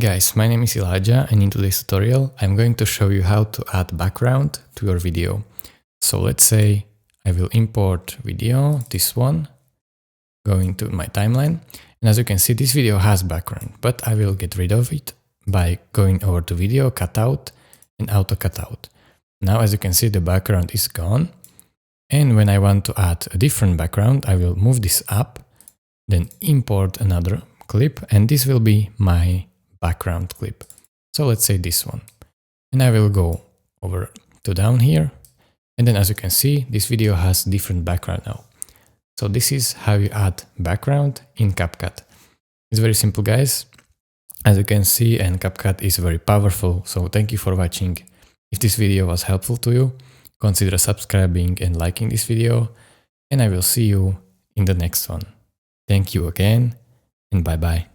guys, my name is Elijah, and in today's tutorial I'm going to show you how to add background to your video. So let's say I will import video, this one, going to my timeline, and as you can see this video has background, but I will get rid of it by going over to video, cut out, and auto cut out. Now as you can see the background is gone, and when I want to add a different background I will move this up, then import another clip, and this will be my background clip. So let's say this one, and I will go over to down here, and then as you can see this video has different background now. So this is how you add background in CapCut. It's very simple, guys, as you can see, and CapCut is very powerful. So thank you for watching. If this video was helpful to you, consider subscribing and liking this video, and I will see you in the next one. Thank you again, and bye bye.